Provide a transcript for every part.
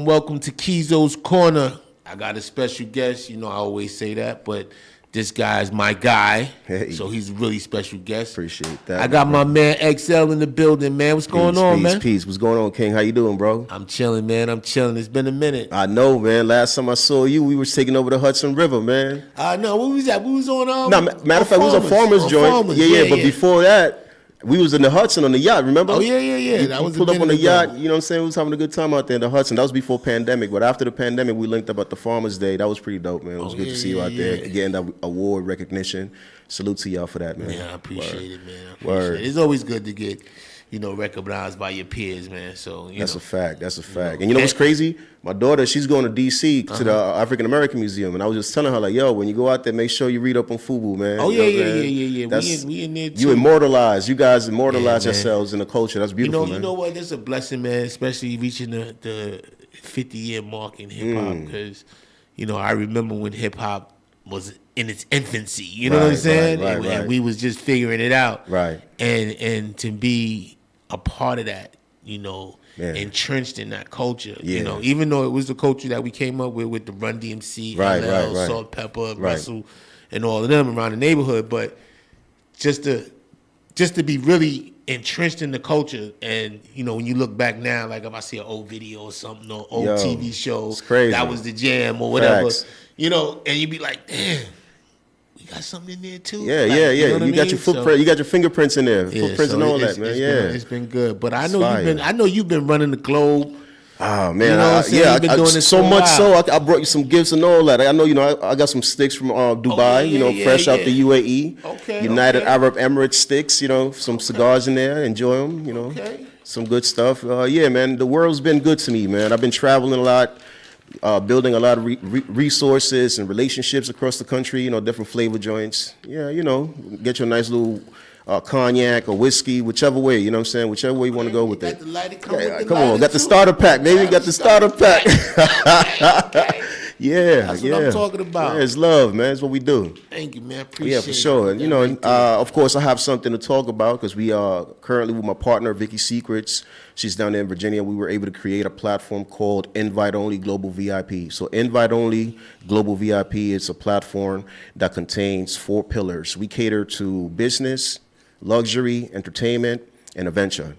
Welcome to Keeyzo's Corner. I got a special guest. You know I always say that, but this guy is my guy. Hey. So he's a really special guest. Appreciate that. I got my man Excell in the building, man. What's going on, man? Peace. What's going on, King? How you doing, bro? I'm chilling, man. I'm chilling. It's been a minute. I know, man. Last time I saw you, we was taking over the Hudson River, man. I know. What was that? We was on matter of fact, we was a farmer's joint. Farmers. Yeah. But before that, we was in the Hudson on the yacht, remember? Oh, yeah. That was pulled up on the yacht, you know what I'm saying? We was having a good time out there in the Hudson. That was before pandemic, but after the pandemic, we linked up at the Farmer's Day. That was pretty dope, man. It was good to see you out there, getting that award recognition. Salute to y'all for that, man. Yeah, I appreciate it, man. It's always good to get, recognized by your peers, man. So That's a fact. And you know what's crazy? My daughter, she's going to D.C. to the African American Museum, and I was just telling her, like, yo, when you go out there, make sure you read up on FUBU, man. Oh, yeah. We in there too. You guys immortalize yourselves in the culture. That's beautiful, man. You know what? It's a blessing, man, especially reaching the 50-year mark in hip-hop, because, I remember when hip-hop was in its infancy, you know what I'm saying? Right. And we was just figuring it out. Right. And to be a part of that, entrenched in that culture, even though it was the culture that we came up with the Run DMC, LL, Salt Pepper, Russell, and all of them around the neighborhood, but just to be really entrenched in the culture, and when you look back now, like if I see an old video or something, or old TV show, that was the jam or whatever, and you be like, damn. Got something in there too. Yeah. You got your footprint. You got your fingerprints in there. Footprints and all that, man. It's been good. But I know you've been running the globe. Oh man, I've been doing this so much so I brought you some gifts and all that. I know I got some sticks from Dubai. Fresh out the UAE. Okay. United Arab Emirates sticks. Some cigars in there. Enjoy them. Okay. Some good stuff. Man, the world's been good to me, man. I've been traveling a lot. Building a lot of resources and relationships across the country, different flavor joints. Yeah, get your nice little cognac or whiskey, whichever way, you know what I'm saying? Whichever way you want to go with it. Come on, got the starter pack, baby. Got the starter pack. That's what I'm talking about. Yeah, it's love, man. It's what we do. Thank you, man. Appreciate it. Yeah, for sure. And, of course, I have something to talk about because we are currently with my partner, Vicky Secrets. She's down there in Virginia. We were able to create a platform called Invite Only Global VIP. So Invite Only Global VIP is a platform that contains 4 pillars. We cater to business, luxury, entertainment, and adventure.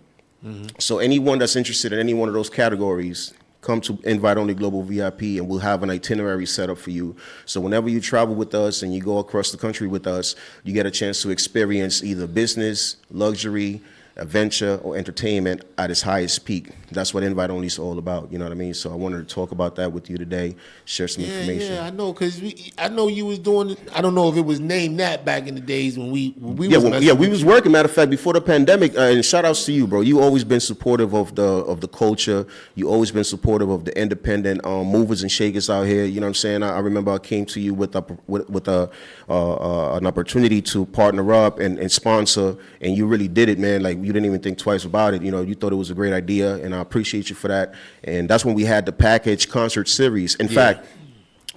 So anyone that's interested in any one of those categories, come to Invite Only Global VIP, and we'll have an itinerary set up for you. So whenever you travel with us and you go across the country with us, you get a chance to experience either business, luxury, adventure, or entertainment at its highest peak. That's what Invite Only is all about, you know what I mean? So I wanted to talk about that with you today, share some information. Yeah, I know, because I know you was doing it. I don't know if it was named that back in the days when we we was working, matter of fact, before the pandemic, and shout outs to you, bro. You always been supportive of the culture. You always been supportive of the independent movers and shakers out here, you know what I'm saying? I remember I came to you with an opportunity to partner up and sponsor, and you really did it, man. Like, you didn't even think twice about it. You thought it was a great idea, and I appreciate you for that. And that's when we had the package concert series. In fact,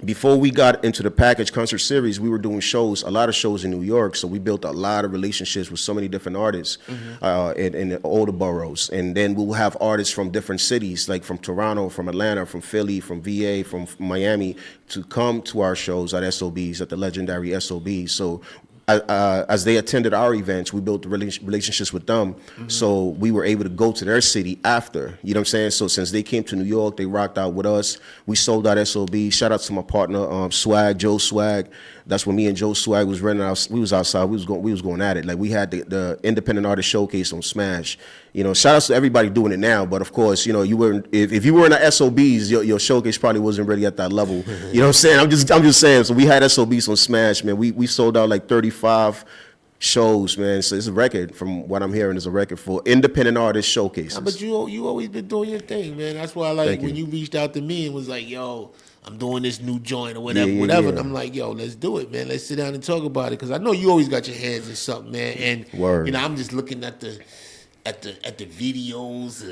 before we got into the package concert series, we were doing a lot of shows in New York. So we built a lot of relationships with so many different artists in all the boroughs. And then we'll have artists from different cities, like from Toronto, from Atlanta, from Philly, from VA, from Miami, to come to our shows at SOBs, at the legendary SOBs. So as they attended our events, we built relationships with them. So we were able to go to their city after, you know what I'm saying? So since they came to New York, they rocked out with us. We sold out SOB. Shout out to my partner, Joe Swag. That's when me and Joe Swag was running out. We was outside. We was going at it. Like, we had the independent artist showcase on Smash. Shout out to everybody doing it now. But of course, you weren't. If you were in the SOBs, your showcase probably wasn't ready at that level. You know what I'm saying? I'm just saying. So we had SOBs on Smash, man. We sold out like 35 shows, man. So it's a record. From what I'm hearing, it's a record for independent artist showcases. But you always been doing your thing, man. That's why when you reached out to me and was like, yo, I'm doing this new joint or whatever, Yeah. And I'm like, yo, let's do it, man. Let's sit down and talk about it. Because I know you always got your hands in something, man. And, Word. I'm just looking at at the videos,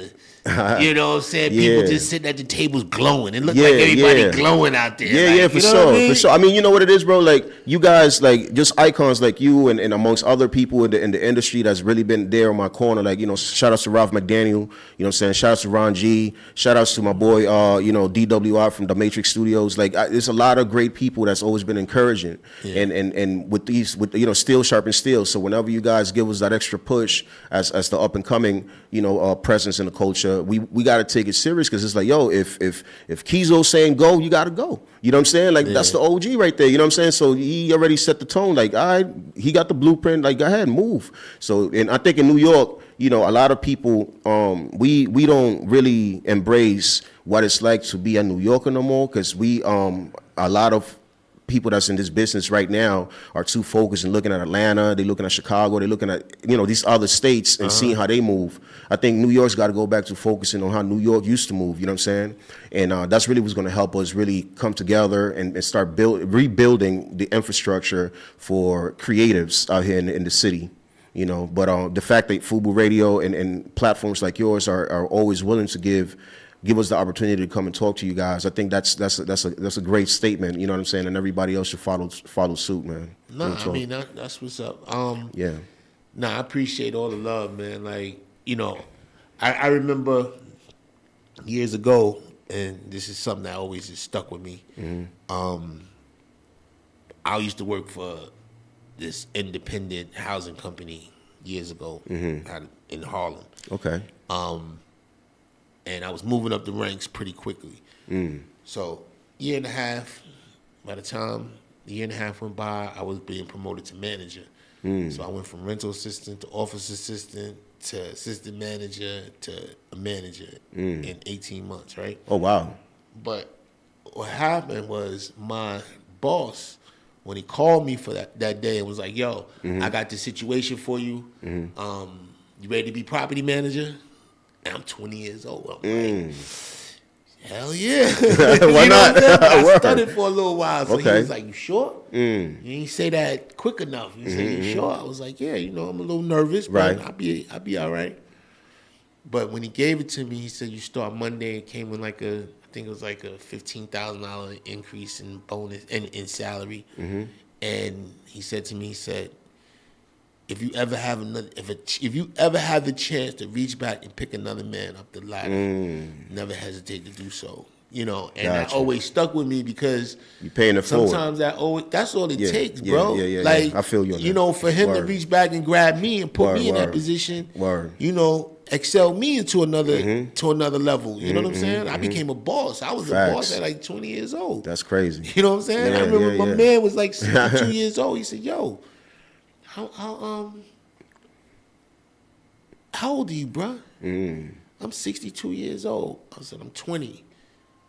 you know what I'm saying? People just sitting at the tables glowing. It looked like everybody glowing out there. Yeah, like, for sure, for sure. I mean, you know what it is, bro? Like, you guys, like, just icons like you and amongst other people in the industry that's really been there on my corner. Like, you know, shout outs to Ralph McDaniel, you know what I'm saying? Shout outs to Ron G. Shout outs to my boy, you know, DWR from the Matrix Studios. Like, there's a lot of great people that's always been encouraging. And with you know, steel sharpens steel. So whenever you guys give us that extra push as the up and coming, you know, presence in the culture, we got to take it serious, because it's like, yo, if Keeyzo's saying go, you got to go. You know what I'm saying? Like, that's the OG right there. You know what I'm saying? So he already set the tone. Like, all right, he got the blueprint. Like, go ahead, move. So, and I think in New York, you know, a lot of people, we don't really embrace what it's like to be a New Yorker no more, because a lot of people that's in this business right now are too focused and looking at Atlanta, they're looking at Chicago, they're looking at, you know, these other states and seeing how they move. I think New York's got to go back to focusing on how New York used to move, you know what I'm saying? And that's really what's going to help us really come together and start rebuilding the infrastructure for creatives out here in the city. You know, but the fact that FUBU Radio and platforms like yours are always willing to give us the opportunity to come and talk to you guys, I think that's a great statement. You know what I'm saying? And everybody else should follow suit, man. No, I mean that's what's up. Yeah. No, I appreciate all the love, man. Like, you know, I remember years ago, and this is something that always has stuck with me. I used to work for this independent housing company years ago in Harlem. Okay. And I was moving up the ranks pretty quickly. So year and a half, by the time the year and a half went by, I was being promoted to manager. So I went from rental assistant to office assistant to assistant manager to a manager in 18 months, right? Oh, wow. But what happened was my boss, when he called me for that day and was like, yo, I got this situation for you. You ready to be property manager? And I'm 20 years old. I'm like, hell yeah. Why not? I studied for a little while. So he was like, you sure? You didn't say that quick enough. You said, you sure? I was like, yeah, you know, I'm a little nervous, but I'll be all right. But when he gave it to me, he said, you start Monday. It came with like I think it was like a $15,000 increase in bonus and in salary. And he said to me, he said, if you ever have the chance to reach back and pick another man up the ladder, never hesitate to do so. You know, and that always stuck with me, because you're paying it forward. Sometimes that's all it takes, bro. Yeah. Like, I feel you. You know, for him to reach back and grab me and put me in that position, you know, excel me into another level. You know what I'm saying? I became a boss. I was a boss at like 20 years old. That's crazy. You know what I'm saying? I remember my man was like 62 years old. He said, yo, how old are you, bro? I'm 62 years old. I said, I'm 20.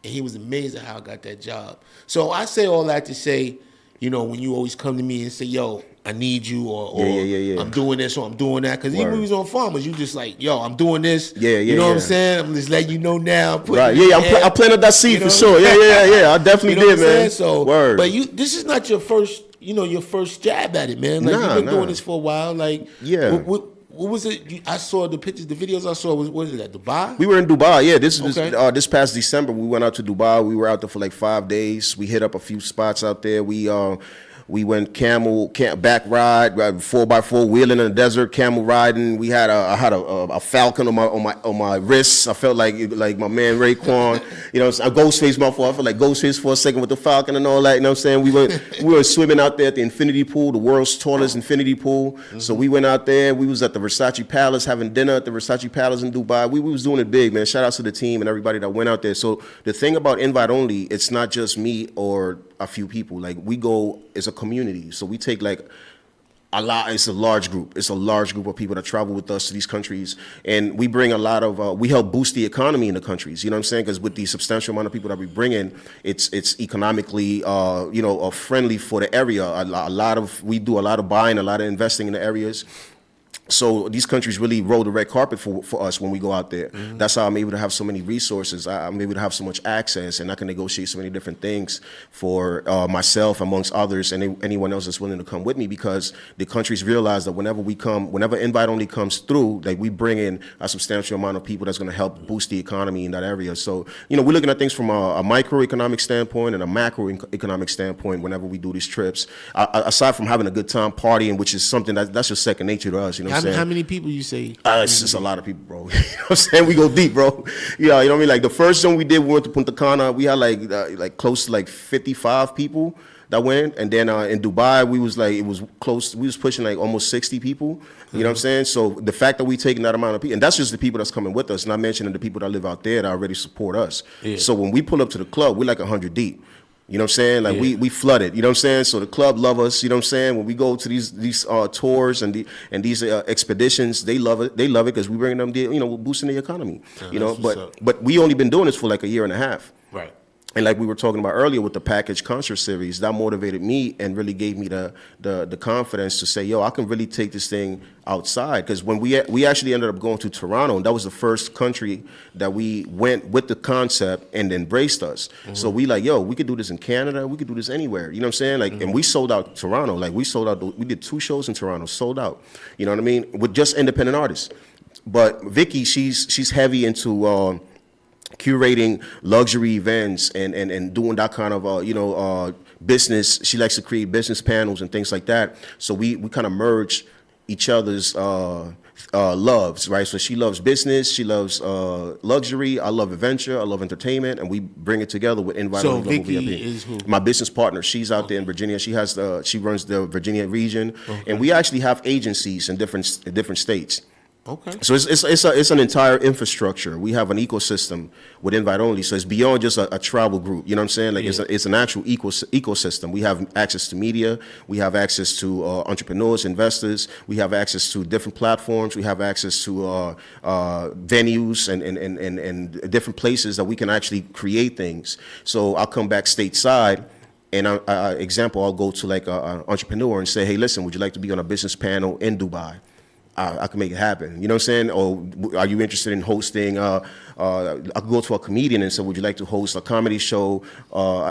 And he was amazed at how I got that job. So I say all that to say, you know, when you always come to me and say, yo, I need you, or I'm doing this or I'm doing that. Because even when we was on Farmers, you just like, yo, I'm doing this. You know what I'm saying? I'm just letting you know now. I planted that seed, you know, for sure. Yeah. I definitely did, man. So, but this is not your first, you know, your first jab at it, man. Like, you've been doing this for a while. Like, what was it? I saw the pictures, the videos I saw. What is it, at Dubai? We were in Dubai, yeah. This past December, we went out to Dubai. We were out there for like 5 days. We hit up a few spots out there. We went back ride, 4x4 wheeling in the desert, camel riding. I had a falcon on my wrist. I felt like my man Raekwon, you know, a Ghostface mouthful. I felt like Ghostface for a second with the falcon and all that. You know what I'm saying? We were swimming out there at the infinity pool, the world's tallest infinity pool. So we went out there. We was at the Versace Palace having dinner at the Versace Palace in Dubai. We was doing it big, man. Shout out to the team and everybody that went out there. So the thing about invite only, it's not just me or a few people. Like, we go as a community, so we take like a lot. It's a large group. It's a large group of people that travel with us to these countries, and we bring a lot of. We help boost the economy in the countries. You know what I'm saying? Because with the substantial amount of people that we bring in, it's economically, friendly for the area. We do a lot of buying, a lot of investing in the areas. So these countries really roll the red carpet for us when we go out there. Mm-hmm. That's how I'm able to have so many resources. I'm able to have so much access, and I can negotiate so many different things for myself, amongst others, and anyone else that's willing to come with me, because the countries realize that whenever invite only comes through, like, we bring in a substantial amount of people that's going to help boost the economy in that area. So, we're looking at things from a microeconomic standpoint and a macroeconomic standpoint whenever we do these trips. Aside from having a good time partying, which is something that's just second nature to us, How many people you say? It's just a lot of people, bro. You know what I'm saying? We go deep, bro. Yeah, you know what I mean? Like, the first one we did, we went to Punta Cana. We had like close to 55 people that went. And then in Dubai, we was pushing like almost 60 people. You know what I'm saying? So the fact that we taking that amount of people, and that's just the people that's coming with us, not mentioning the people that live out there that already support us. Yeah. So when we pull up to the club, we're like 100 deep. You know what I'm saying? Like, we flooded. You know what I'm saying? So the club love us. You know what I'm saying? When we go to these tours and these expeditions, they love it. They love it because we bring them, we're boosting the economy. But we only been doing this for like a year and a half. Right. And like we were talking about earlier with the package concert series, that motivated me and really gave me the confidence to say, yo, I can really take this thing outside. Because when we actually ended up going to Toronto, and that was the first country that we went with the concept and embraced us. Mm-hmm. So we like, yo, we could do this in Canada, we could do this anywhere. You know what I'm saying? Like, mm-hmm. And we sold out Toronto. Like, we sold out. We did 2 shows in Toronto, sold out. You know what I mean? With just independent artists. But Vicky, she's heavy into curating luxury events and doing that kind of business. She likes to create business panels and things like that. So we kind of merge each other's loves, right? So she loves business, she loves luxury, I love adventure, I love entertainment, and we bring it together with Invite on Global VIP. So Vicky is who? My business partner. She's out there in Virginia. She runs the Virginia region, and we actually have agencies in different states. Okay. So it's an entire infrastructure. We have an ecosystem with Invite Only, so it's beyond just a travel group. You know what I'm saying? Like, it's an actual ecosystem. We have access to media. We have access to entrepreneurs, investors. We have access to different platforms. We have access to venues and different places that we can actually create things. So I'll come back stateside. And I'll go to like an entrepreneur and say, hey, listen, would you like to be on a business panel in Dubai? I can make it happen. You know what I'm saying? Or are you interested in hosting? I could go to a comedian and say, would you like to host a comedy show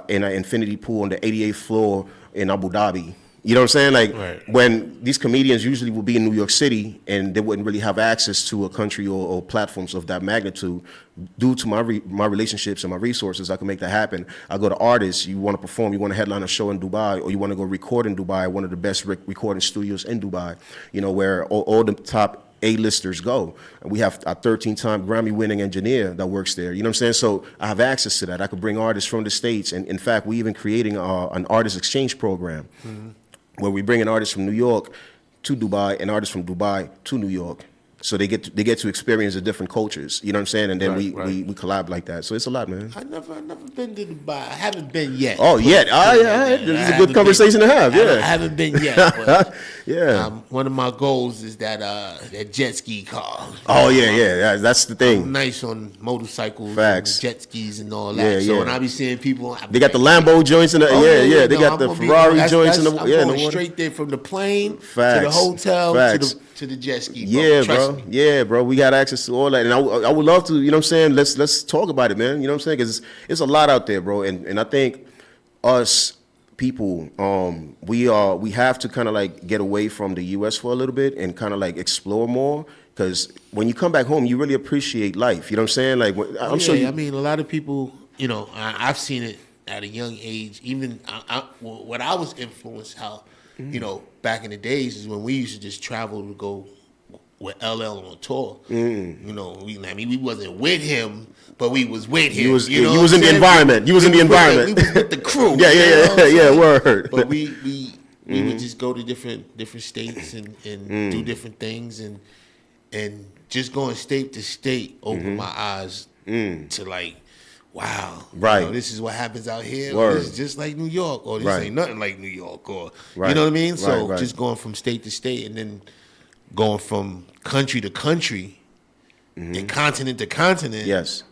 in an infinity pool on the 88th floor in Abu Dhabi? You know what I'm saying? Like, right. When these comedians usually will be in New York City and they wouldn't really have access to a country or platforms of that magnitude, due to my relationships and my resources, I can make that happen. I go to artists. You want to perform, you want to headline a show in Dubai, or you want to go record in Dubai, one of the best recording studios in Dubai, where all the top A-listers go. And we have a 13-time Grammy-winning engineer that works there. You know what I'm saying? So I have access to that. I could bring artists from the States. And in fact, we even creating an artist exchange program. Mm-hmm. Where we bring an artist from New York to Dubai and artists from Dubai to New York. So they get to experience the different cultures, you know what I'm saying? And then we collab like that. So it's a lot, man. I've never been to Dubai. I haven't been yet. Oh, yet? Yeah. This is a good conversation to have, yeah. I haven't been yet, but yeah. One of my goals is that jet ski car. Oh, yeah. That's the thing. I'm nice on motorcycles, facts, and jet skis and all that. So when I be seeing people, they got the Lambo joints in the they got the Ferrari joints in the I'm going straight there from the plane to the hotel to the jet ski. Yeah, bro. We got access to all that, and I would love to. You know what I'm saying? Let's talk about it, man. You know what I'm saying? Because it's a lot out there, bro. And I think us people, we have to kind of like get away from the U.S. for a little bit and kind of like explore more. Because when you come back home, you really appreciate life. You know what I'm saying? Like, I'm sure. I mean, a lot of people. I've seen it at a young age. Even what I was influenced how. Back in the days is when we used to just travel to go with LL on tour. We wasn't with him, but we was with him. You was in the environment. You was in the environment. We was with the crew. Yeah, word. But we would just go to different states and do different things and just going state to state opened my eyes to like, wow, right. This is what happens out here. Or this is just like New York, or this ain't nothing like New York, or you know what I mean. So just going from state to state, and then going from country to country, and continent to continent. Yes,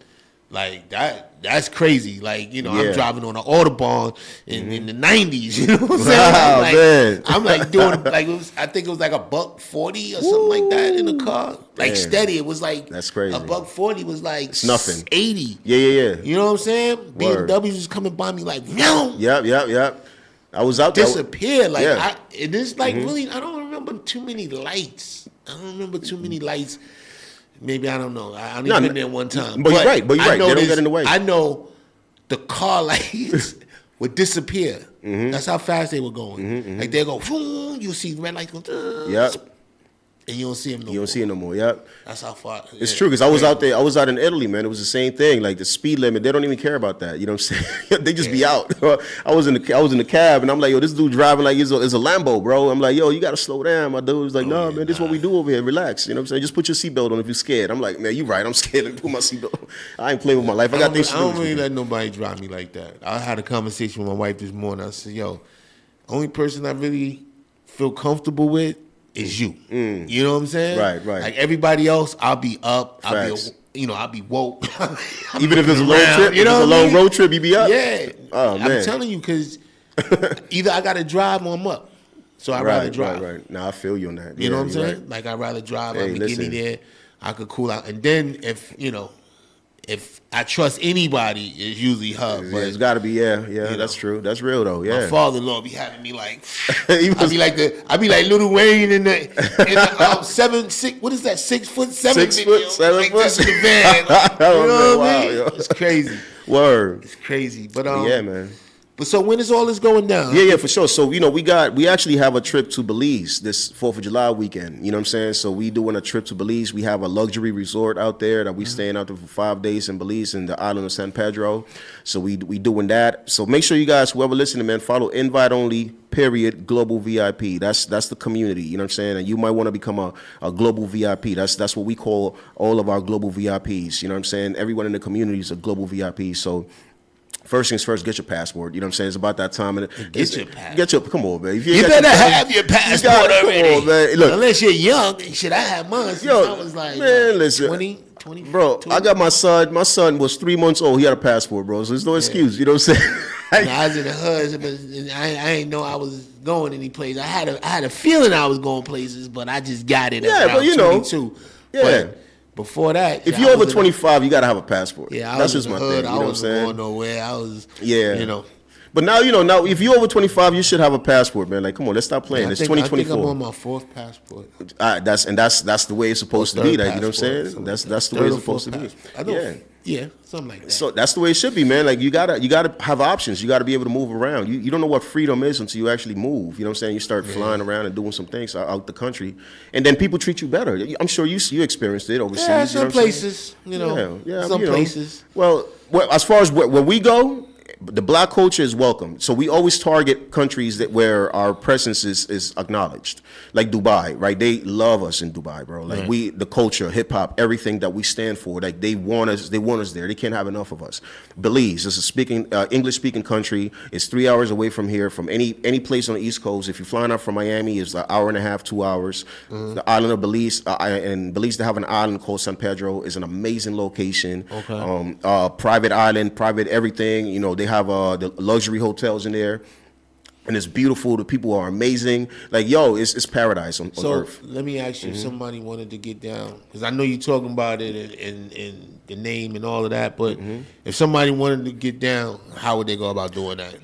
Like that's crazy. Like, you know, I'm driving on an Autobahn in the 90s, you know what I'm saying? I'm like doing like I think it was like $140 or something like that in the car. Like steady. It was like that's crazy. $140 was like it's nothing. 80. Yeah. You know what I'm saying? BMWs was coming by me like, no. Yep. I was out there. Disappeared. Like it is like really I don't remember too many lights. Maybe I don't know. I only been there one time. But you're right. They don't get in the way. I know the car lights would disappear. That's how fast they were going. Like they'll go, you see red lights go, and you don't see them no more. You don't see them no more, yep. That's how far. It's true, because I was out there, I was out in Italy, man. It was the same thing. Like the speed limit, they don't even care about that. You know what I'm saying? They just be out. I was in the cab, and I'm like, yo, this dude driving like it's a Lambo, bro. I'm like, yo, you got to slow down. My dude was like, no, man, this is what we do over here. Relax. You know what I'm saying? Just put your seatbelt on if you're scared. I'm like, man, you right. I'm scared. Let me put my seatbelt on. I ain't playing with my life. I don't really let nobody drive me like that. I had a conversation with my wife this morning. I said, yo, only person I really feel comfortable with is you. You know what I'm saying? Right. Like everybody else, I'll be up. I'll be woke. Even if it's a long trip, you know, a long road trip, you be up. Yeah. Oh man, I'm telling you, because either I got to drive or I'm up. So I'd rather drive. Right. Now I feel you on that. You know what I'm saying? Right. Like I'd rather drive. Hey, get me there. I could cool out, and then if I trust anybody, it's usually her. But it's got to be, that's true. That's real though. Yeah. My father-in-law be having me like, I be like Lil Wayne in the 7'6", what is that, 6 foot 7 video? 7 like foot. This in the van. You know what I mean? Yo. It's crazy. Word. It's crazy. But yeah, man. But so when is all this going down? Yeah, for sure. So, we actually have a trip to Belize this 4th of July weekend. You know what I'm saying? So we doing a trip to Belize. We have a luxury resort out there that we staying out there for 5 days in Belize in the island of San Pedro. So we doing that. So make sure you guys, whoever listening, man, follow Invite Only Global VIP. That's the community. You know what I'm saying? And you might want to become a global VIP. That's what we call all of our global VIPs. You know what I'm saying? Everyone in the community is a global VIP. So first things first, get your passport. You know what I'm saying? It's about that time. Get your passport. Come on, man. You better have your passport already. Come on, man. Look, unless you're young. Shit, I had mine since I was like, man, listen, 20. Bro, 20. I got my son. My son was 3 months old. He had a passport, bro. So there's no excuse. You know what I'm saying? I was in the hood, but I ain't know I was going any place. I had a feeling I was going places, but I just got it at around 22. Yeah. But before that, if you're over 25, you gotta have a passport. Yeah, that's just my thing. You know what I'm saying? I wasn't going nowhere. I was, But now, now if you're over 25, you should have a passport, man. Like, come on, let's stop playing. It's 2024. I think I'm on my 4th passport. That's the way it's supposed to be. Like, you know what I'm saying? That's the way it's supposed to be. Yeah, something like that. So that's the way it should be, man. Like you gotta have options. You gotta be able to move around. You don't know what freedom is until you actually move. You know what I'm saying? You start flying around and doing some things out the country, and then people treat you better. I'm sure you experienced it overseas. Yeah, some places. Some places. Well, as far as where we go, the black culture is welcome. So we always target countries where our presence is acknowledged. Like Dubai, right? They love us in Dubai, bro. Like the culture, hip hop, everything that we stand for. Like they want us there. They can't have enough of us. Belize is a English speaking country. It's 3 hours away from here, from any place on the East Coast. If you're flying out from Miami, it's an hour and a half, 2 hours. The island of Belize, and Belize, they have an island called San Pedro. Is an amazing location. Okay. Private island, private everything. They have the luxury hotels in there, and it's beautiful. The people are amazing. Like, it's paradise on earth. So let me ask you, if somebody wanted to get down, because I know you're talking about it and the name and all of that, but if somebody wanted to get down, how would they go about doing that?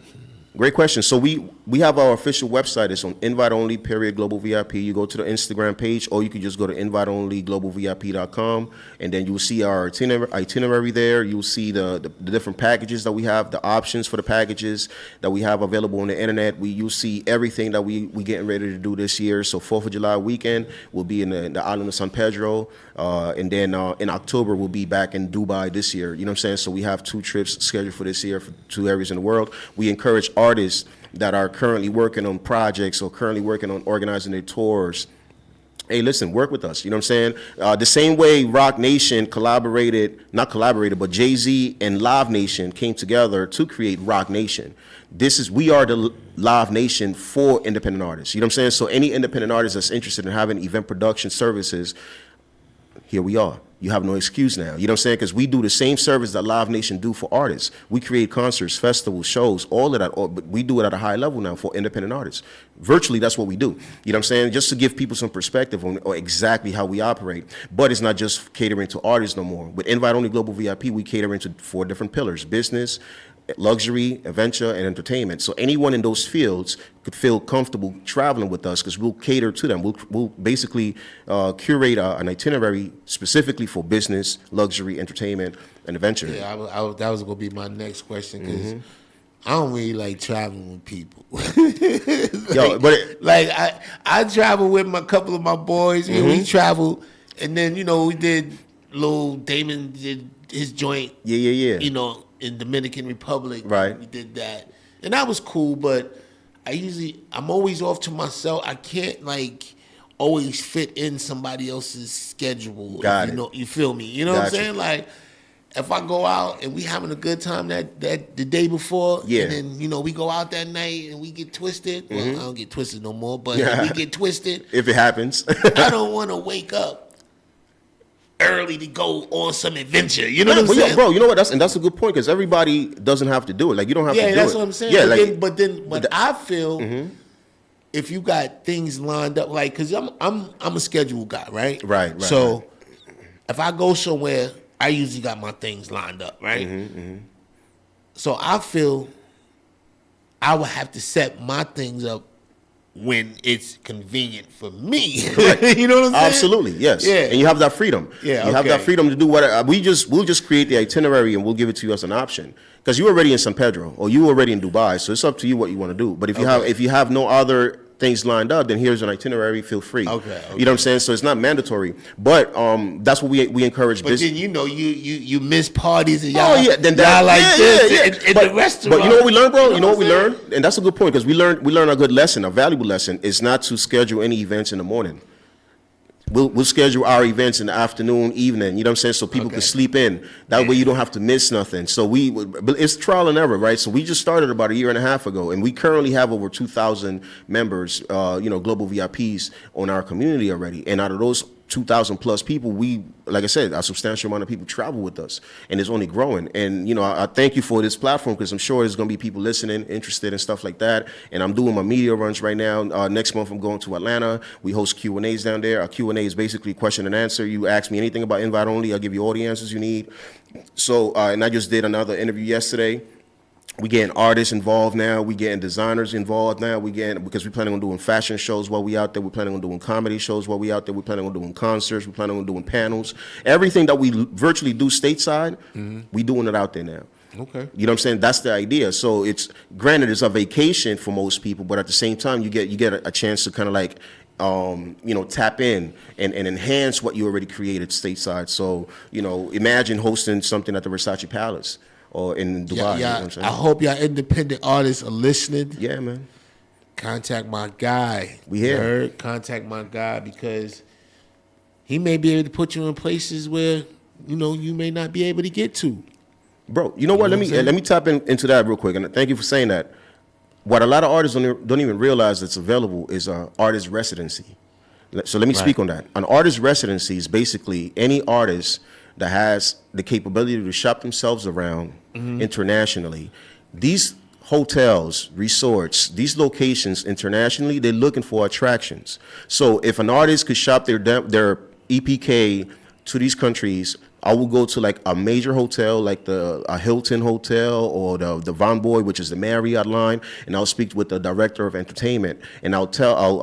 Great question. So we have our official website. It's on Invite Only Global VIP. You go to the Instagram page, or you can just go to inviteonlyglobalvip.com, and then you'll see our itinerary there. You'll see the different packages that we have, the options for the packages that we have available on the internet. You'll see everything that we getting ready to do this year. So 4th of July weekend, we'll be in the island of San Pedro, and then in October we'll be back in Dubai this year. You know what I'm saying? So we have 2 trips scheduled for this year for 2 areas in the world. We encourage artists that are currently working on projects or currently working on organizing their tours. Hey, listen, work with us. You know what I'm saying? The same way Rock Nation but Jay-Z and Live Nation came together to create Rock Nation. We are the Live Nation for independent artists. You know what I'm saying? So any independent artist that's interested in having event production services, here we are. you have no excuse now. You know what I'm saying? Because we do the same service that Live Nation do for artists. We create concerts, festivals, shows, all of that. But we do it at a high level now for independent artists. Virtually, that's what we do. You know what I'm saying? Just to give people some perspective on exactly how we operate. But it's not just catering to artists no more. With Invite Only Global VIP, we cater into 4 different pillars: business, luxury, adventure, and entertainment. So anyone in those fields could feel comfortable traveling with us because we'll cater to them. We'll basically curate an itinerary specifically for business, luxury, entertainment, and adventure. Yeah, that was going to be my next question because I don't really like traveling with people. I travel with a couple of my boys. We travel, and then we did. Lil Damon did his joint. Yeah. In Dominican Republic, right? We did that, and that was cool. But I'm always off to myself. I can't always fit in somebody else's schedule. Got it. You feel me? You know what I'm saying? Like, if I go out and we having a good time that the day before, and then we go out that night and we get twisted. Well, I don't get twisted no more, but if we get twisted, if it happens, I don't want to wake up early to go on some adventure. You know what I'm saying? Bro, you know what? That's a good point because everybody doesn't have to do it. Like, you don't have to do it. Yeah, that's what I'm saying. Yeah, but I feel if you got things lined up, like, because I'm a schedule guy, right? Right. So if I go somewhere, I usually got my things lined up, right? So I feel I would have to set my things up when it's convenient for me. Right. You know what I'm saying? Absolutely, yes. Yeah. And you have that freedom. Yeah, you have that freedom to do whatever. We'll just create the itinerary and we'll give it to you as an option. Because you're already in San Pedro or you're already in Dubai, so it's up to you what you want to do. But if you have no other things lined up, then here's an itinerary. Feel free. Okay. You know what I'm saying? So it's not mandatory, but that's what we encourage. But then you miss parties and y'all. Oh yeah, then y'all in the restaurant. But you know what we learned, bro? You know what we learned, and that's a good point because we learn a good lesson, a valuable lesson. Is not to schedule any events in the morning. We'll schedule our events in the afternoon, evening, you know what I'm saying, so people can sleep in. That way you don't have to miss nothing. So but it's trial and error, right? So we just started about a year and a half ago, and we currently have over 2,000 members, global VIPs on our community already. And out of those 2,000 plus people, like I said, a substantial amount of people travel with us, and it's only growing. And I thank you for this platform because I'm sure there's going to be people listening, interested in stuff like that. And I'm doing my media runs right now. Next month I'm going to Atlanta. We host Q&As down there. Our Q&A is basically question and answer. You ask me anything about Invite Only, I'll give you all the answers you need. So, and I just did another interview yesterday. We getting artists involved now. We getting designers involved now. Because we're planning on doing fashion shows while we out there. We're planning on doing comedy shows while we out there. We're planning on doing concerts. We're planning on doing panels. Everything that we virtually do stateside, we doing it out there now. Okay. You know what I'm saying? That's the idea. So it's granted it's a vacation for most people, but at the same time you get a chance to kind of tap in and enhance what you already created stateside. So imagine hosting something at the Versace Palace. Or in Dubai. Yeah, you know what I'm saying? I hope y'all independent artists are listening. Yeah, man. Contact my guy. We here. Contact my guy because he may be able to put you in places where you may not be able to get to. Bro, you know what? Let me tap into that real quick, and thank you for saying that. What a lot of artists don't even realize that's available is an artist residency. So let me speak on that. An artist residency is basically any artist that has the capability to shop themselves around internationally. These hotels, resorts, these locations internationally, they're looking for attractions. So if an artist could shop their EPK to these countries, I will go to like a major hotel, like a Hilton hotel or the Von Boy, which is the Marriott line, and I'll speak with the director of entertainment, and I'll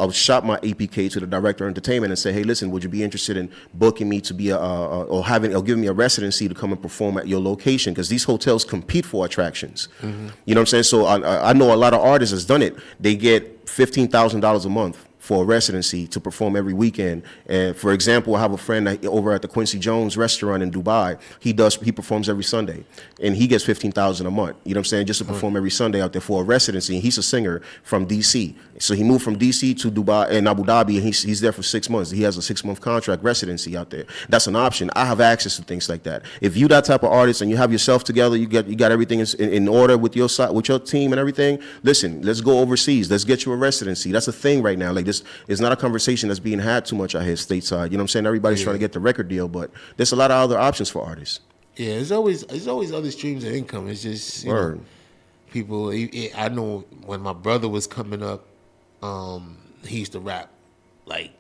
shop my APK to the director of entertainment and say, hey, listen, would you be interested in booking me to be or giving me a residency to come and perform at your location? Because these hotels compete for attractions. You know what I'm saying? So I know a lot of artists has done it. They get $15,000 a month for a residency to perform every weekend. And for example, I have a friend over at the Quincy Jones restaurant in Dubai. He performs every Sunday, and he gets $15,000 a month. You know what I'm saying? Just to perform every Sunday out there for a residency. And he's a singer from DC, so he moved from DC to Dubai and Abu Dhabi, and he's there for 6 months. He has a 6-month contract residency out there. That's an option. I have access to things like that. If you that type of artist and you have yourself together, you got everything in order with your team and everything. Listen, let's go overseas. Let's get you a residency. That's a thing right now. Like this is not a conversation that's being had too much out here stateside. You know what I'm saying? Everybody's trying to get the record deal, but there's a lot of other options for artists. Yeah, there's always other streams of income. It's just people. I know when my brother was coming up, he used to rap like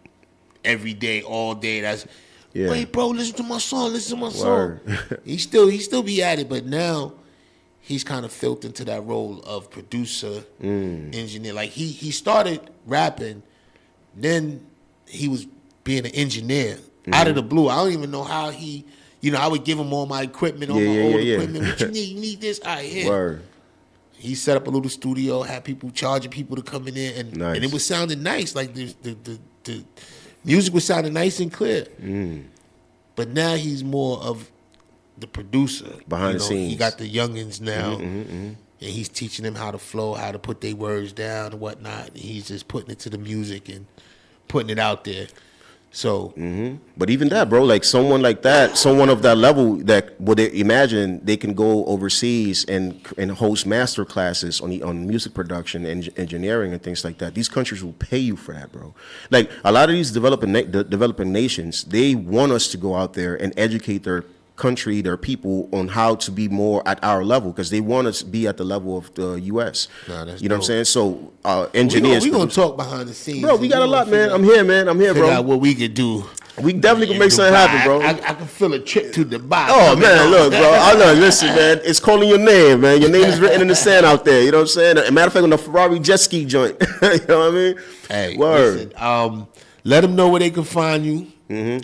every day, all day. That's wait, bro, listen to my song. Listen to my song. he still be at it, but now he's kind of filled into that role of producer, engineer. Like he started rapping, then he was being an engineer out of the blue. I don't even know how he. I would give him all my equipment, all my old equipment. What you need? You need this? All right, here. Word. He set up a little studio, had people charging people to come in there, and it was sounding nice. Like the music was sounding nice and clear. But now he's more of the producer. Behind the scenes. He got the youngins now, and he's teaching them how to flow, how to put their words down and whatnot. And he's just putting it to the music and putting it out there. So, but even that, bro, like someone like that, someone of that level, that would they imagine they can go overseas and host master classes on music production and engineering and things like that. These countries will pay you for that, bro. Like a lot of these developing nations, they want us to go out there and educate their country, their people, on how to be more at our level, because they want us to be at the level of the U.S. You know what I'm saying? So engineers, we're gonna talk behind the scenes, bro. We got a lot, man. I'm here, bro. Out what we could do. We definitely can make something happen, bro. I can feel a trip to Dubai. Oh man, look, bro. I know. Listen, man. It's calling your name, man. Your name is written in the sand out there. You know what I'm saying? As a matter of fact, on the Ferrari jet ski joint. You know what I mean? Hey, word. Listen, let them know where they can find you, and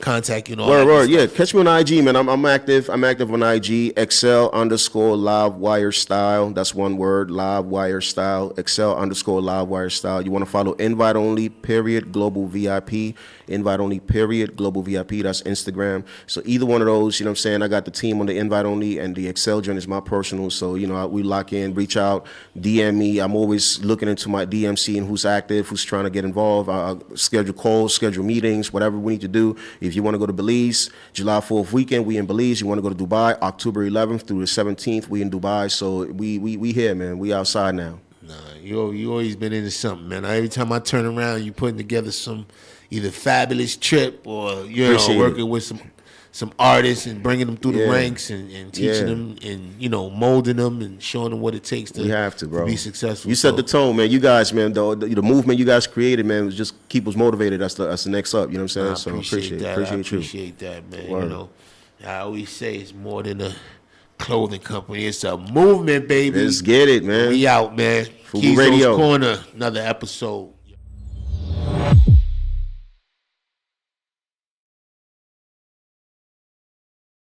contact you. And all word. Yeah, catch me on IG, man. I'm active. I'm active on IG. Excel_Livewire Style. That's one word. Livewire Style. Excel_Livewire Style. You want to follow Invite Only Global VIP. Invite Only Global VIP. That's Instagram. So either one of those, you know what I'm saying? I got the team on the Invite Only, and the Excel joint is my personal. So we lock in, reach out, DM me. I'm always looking into my DM, seeing who's active, who's trying to get involved. I'll schedule calls, schedule meetings, whatever we need to do. If you want to go to Belize, July 4th weekend, we in Belize. You want to go to Dubai, October 11th through the 17th, we in Dubai. So we here, man. We outside now. Nah, you always been into something, man. Every time I turn around, you putting together some either fabulous trip or working with some artists and bringing them through the ranks and teaching them and molding them and showing them what it takes to, we have to, bro. be successful. You set the tone, man. You guys, man, the movement you guys created, man, was just keep us motivated. That's the next up. You know what I'm saying? I appreciate that. I appreciate that, man. Word. I always say it's more than a clothing company. It's a movement, baby. Let's get it, man. We out, man. FUBU Radio Corner, another episode.